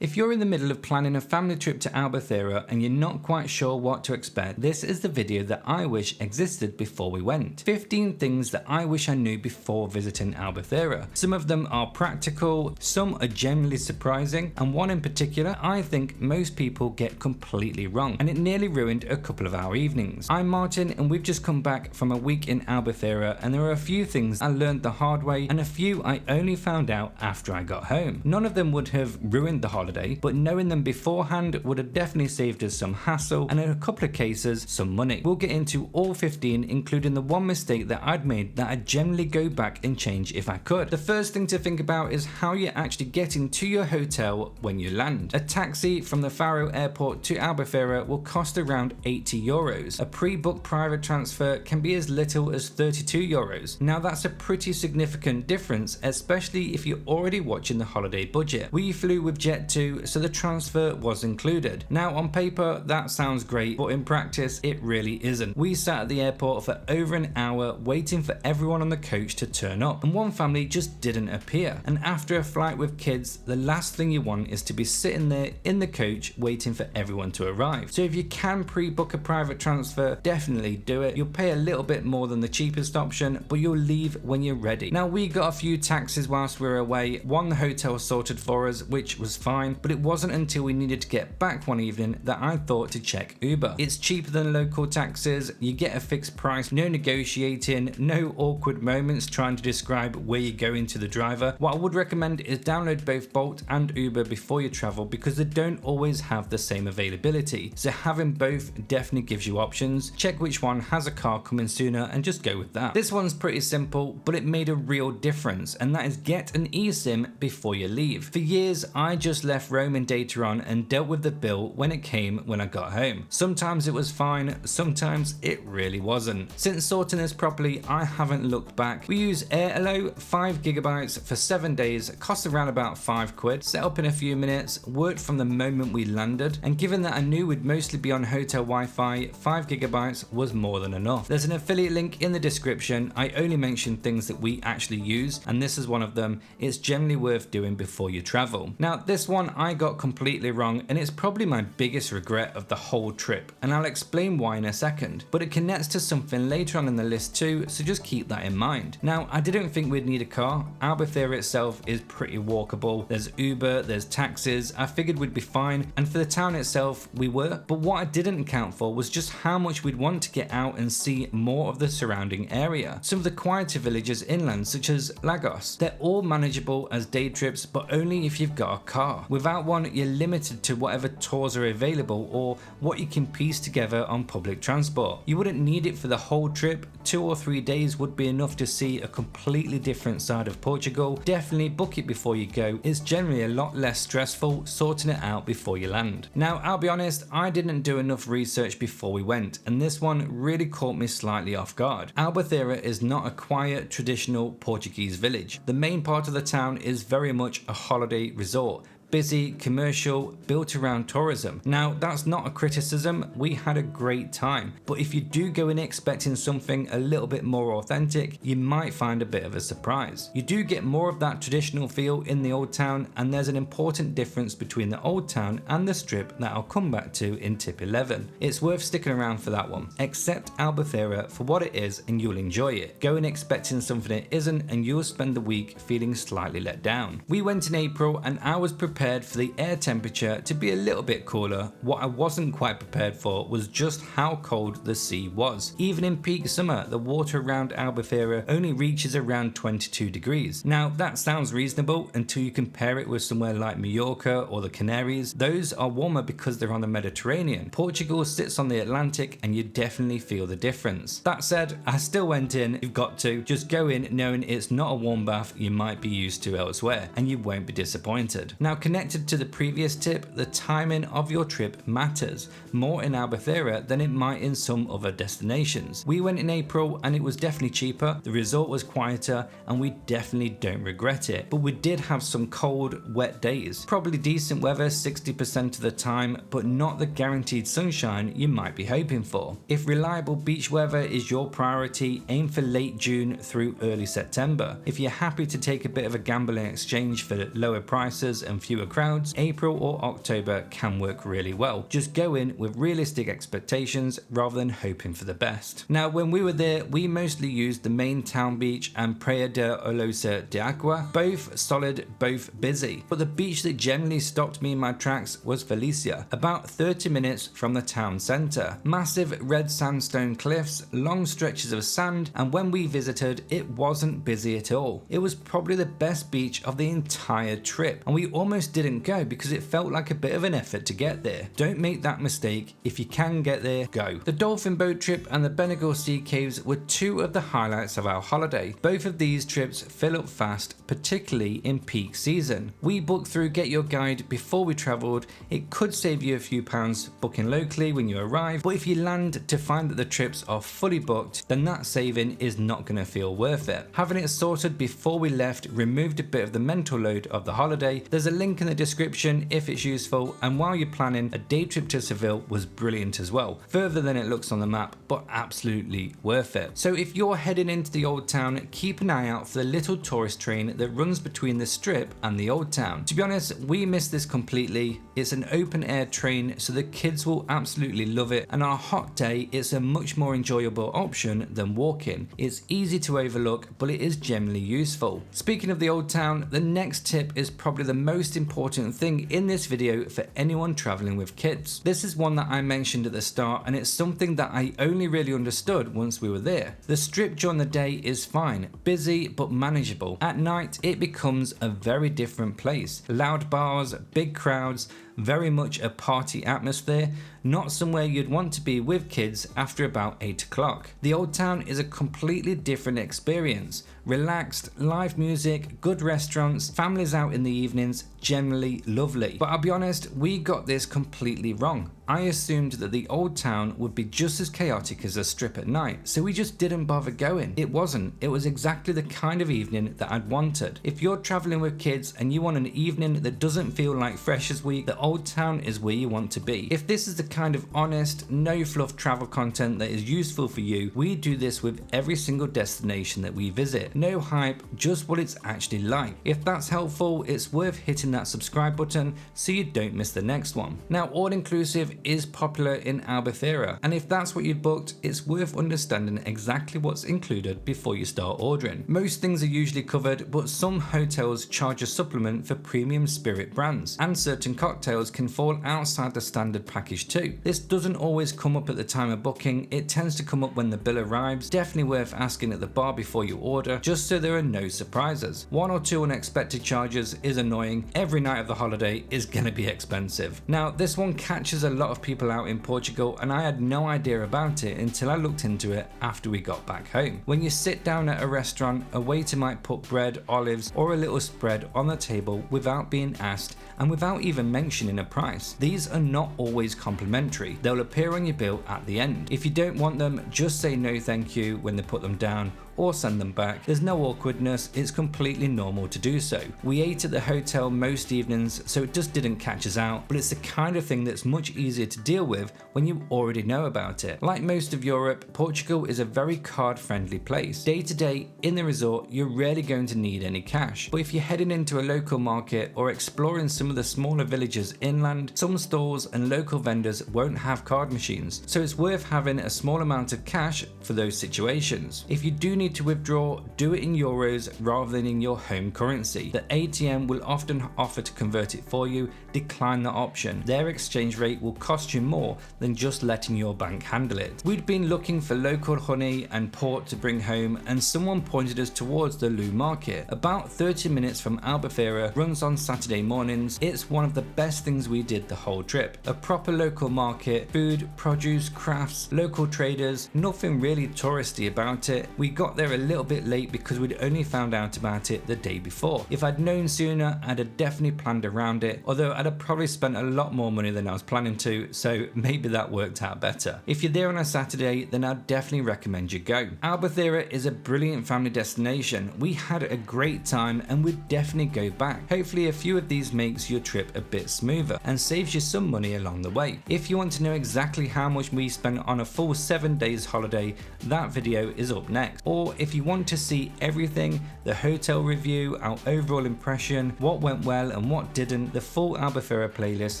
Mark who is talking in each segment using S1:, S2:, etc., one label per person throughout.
S1: If you're in the middle of planning a family trip to Albufeira and you're not quite sure what to expect, this is the video that I wish existed before we went. 15 things that I wish I knew before visiting Albufeira. Some of them are practical, some are genuinely surprising, and one in particular I think most people get completely wrong, and it nearly ruined a couple of our evenings. I'm Martin and we've just come back from a week in Albufeira, and there are a few things I learned the hard way and a few I only found out after I got home. None of them would have ruined the holiday, but knowing them beforehand would have definitely saved us some hassle and in a couple of cases some money. We'll get into all 15, including the one mistake that I'd made that I'd generally go back and change if I could. The first thing to think about is how you're actually getting to your hotel when you land. A taxi from the Faro airport to Albufeira will cost around 80 euros. A pre-booked private transfer can be as little as 32 euros. Now that's a pretty significant difference, especially if you're already watching the holiday budget. We flew with Jet2, so the transfer was included. Now on paper that sounds great, but in practice it really isn't. We sat at the airport for over an hour waiting for everyone on the coach to turn up, and one family just didn't appear. And after a flight with kids, the last thing you want is to be sitting there in the coach waiting for everyone to arrive. So if you can pre-book a private transfer, definitely do it. You'll pay a little bit more than the cheapest option, but you'll leave when you're ready. Now we got a few taxis whilst we were away. One the hotel sorted for us, which was fine, but it wasn't until we needed to get back one evening that I thought to check Uber. It's cheaper than local taxis, you get a fixed price, no negotiating, no awkward moments trying to describe where you're going to the driver. What I would recommend is download both Bolt and Uber before you travel, because they don't always have the same availability. So having both definitely gives you options. Check which one has a car coming sooner and just go with that. This one's pretty simple, but it made a real difference, and that is get an eSIM before you leave. For years I just left roaming data on and dealt with the bill when it came when I got home. Sometimes it was fine, sometimes it really wasn't. Since sorting this properly, I haven't looked back. We use Airalo, 5 gigabytes for 7 days, cost around about £5, set up in a few minutes, worked from the moment we landed, and given that I knew we'd mostly be on hotel Wi-Fi, 5 gigabytes was more than enough. There's an affiliate link in the description. I only mention things that we actually use, and this is one of them. It's generally worth doing before you travel. Now this one I got completely wrong, and it's probably my biggest regret of the whole trip, and I'll explain why in a second, but it connects to something later on in the list too, so just keep that in mind. Now I didn't think we'd need a car. Albufeira itself is pretty walkable. There's Uber, there's taxis. I figured we'd be fine, and for the town itself we were, but what I didn't account for was just how much we'd want to get out and see more of the surrounding area. Some of the quieter villages inland, such as Lagos, they're all manageable as day trips, but only if you've got a car. Without one, you're limited to whatever tours are available or what you can piece together on public transport. You wouldn't need it for the whole trip. 2 or 3 days would be enough to see a completely different side of Portugal. Definitely book it before you go. It's generally a lot less stressful sorting it out before you land. Now I'll be honest, I didn't do enough research before we went, and this one really caught me slightly off guard. Albufeira is not a quiet traditional Portuguese village. The main part of the town is very much a holiday resort. Busy, commercial, built around tourism. Now that's not a criticism, we had a great time, but if you do go in expecting something a little bit more authentic, you might find a bit of a surprise. You do get more of that traditional feel in the old town, and there's an important difference between the old town and the strip that I'll come back to in tip 11. It's worth sticking around for that one. Accept Albufeira for what it is and you'll enjoy it. Go in expecting something it isn't and you'll spend the week feeling slightly let down. We went in April and I was prepared for the air temperature to be a little bit cooler. What I wasn't quite prepared for was just how cold the sea was. Even in peak summer, the water around Albufeira only reaches around 22 degrees. Now that sounds reasonable until you compare it with somewhere like Mallorca or the Canaries. Those are warmer because they're on the Mediterranean. Portugal sits on the Atlantic and you definitely feel the difference. That said, I still went in. You've got to just go in knowing it's not a warm bath you might be used to elsewhere, and you won't be disappointed. Now connected to the previous tip, the timing of your trip matters more in Albufeira than it might in some other destinations. We went in April and it was definitely cheaper, the resort was quieter, and we definitely don't regret it. But we did have some cold, wet days. Probably decent weather 60% of the time, but not the guaranteed sunshine you might be hoping for. If reliable beach weather is your priority, aim for late June through early September. If you're happy to take a bit of a gamble in exchange for lower prices and fewer fewer crowds, April or October can work really well. Just go in with realistic expectations rather than hoping for the best. Now, when we were there, we mostly used the main town beach and Praia de Olosa de Agua, both solid, both busy. But the beach that generally stopped me in my tracks was Felicia, about 30 minutes from the town centre. Massive red sandstone cliffs, long stretches of sand, and when we visited, it wasn't busy at all. It was probably the best beach of the entire trip, and we almost didn't go because it felt like a bit of an effort to get there. Don't make that mistake. If you can get there, go. The dolphin boat trip and the Benagor Sea Caves were two of the highlights of our holiday. Both of these trips fill up fast, particularly in peak season. We booked through Get Your Guide before we travelled. It could save you a few pounds booking locally when you arrive, but if you land to find that the trips are fully booked, then that saving is not going to feel worth it. Having it sorted before we left removed a bit of the mental load of the holiday. There's a link in the description if it's useful, and while you're planning, a day trip to Seville was brilliant as well. Further than it looks on the map, but absolutely worth it. So if you're heading into the Old Town, keep an eye out for the little tourist train that runs between the Strip and the Old Town. To be honest, we missed this completely. It's an open air train, so the kids will absolutely love it, and on a hot day, it's a much more enjoyable option than walking. It's easy to overlook, but it is generally useful. Speaking of the Old Town, the next tip is probably the most important thing in this video for anyone traveling with kids. This is one that I mentioned at the start, and it's something that I only really understood once we were there. The Strip during the day is fine, busy but manageable. At night, it becomes a very different place. Loud bars, big crowds, very much a party atmosphere, not somewhere you'd want to be with kids after about 8 o'clock. The Old Town is a completely different experience. Relaxed, live music, good restaurants, families out in the evenings, generally lovely. But I'll be honest, we got this completely wrong. I assumed that the Old Town would be just as chaotic as a Strip at night, so we just didn't bother going. It wasn't. It was exactly the kind of evening that I'd wanted. If you're traveling with kids and you want an evening that doesn't feel like Freshers Week, the Old Town is where you want to be. If this is the kind of honest, no fluff travel content that is useful for you, we do this with every single destination that we visit. No hype, just what it's actually like. If that's helpful, it's worth hitting that subscribe button so you don't miss the next one. Now, all-inclusive is popular in Albufeira, and if that's what you've booked, it's worth understanding exactly what's included before you start ordering. Most things are usually covered, but some hotels charge a supplement for premium spirit brands, and certain cocktails can fall outside the standard package too. This doesn't always come up at the time of booking, it tends to come up when the bill arrives. Definitely worth asking at the bar before you order, just so there are no surprises. 1 or 2 unexpected charges is annoying. Every night of the holiday is gonna be expensive. Now, this one catches a lot of people out in Portugal, and I had no idea about it until I looked into it after we got back home. When you sit down at a restaurant, a waiter might put bread, olives, or a little spread on the table without being asked and without even mentioning a price. These are not always complimentary. They'll appear on your bill at the end. If you don't want them, just say no thank you when they put them down, or send them back. There's no awkwardness, it's completely normal to do so. We ate at the hotel most evenings, so it just didn't catch us out, but it's the kind of thing that's much easier to deal with when you already know about it. Like most of Europe, Portugal is a very card-friendly place. Day to day in the resort, you're rarely going to need any cash, but if you're heading into a local market or exploring some of the smaller villages inland, some stores and local vendors won't have card machines, so it's worth having a small amount of cash for those situations. If you do need to withdraw, do it in euros rather than in your home currency. The ATM will often offer to convert it for you. Decline the option. Their exchange rate will cost you more than just letting your bank handle it. We'd been looking for local honey and port to bring home, and someone pointed us towards the Loo Market. About 30 minutes from Albufeira, runs on Saturday mornings. It's one of the best things we did the whole trip. A proper local market, food, produce, crafts, local traders, nothing really touristy about it. We got there a little bit late because we'd only found out about it the day before. If I'd known sooner, I'd have definitely planned around it, although I'd have probably spent a lot more money than I was planning to, so maybe that worked out better. If you're there on a Saturday, then I'd definitely recommend you go. Albufeira is a brilliant family destination. We had a great time and would definitely go back. Hopefully a few of these makes your trip a bit smoother and saves you some money along the way. If you want to know exactly how much we spent on a full 7 days holiday, that video is up next. All or if you want to see everything, the hotel review, our overall impression, what went well and what didn't, the full Albufeira playlist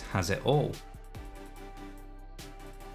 S1: has it all.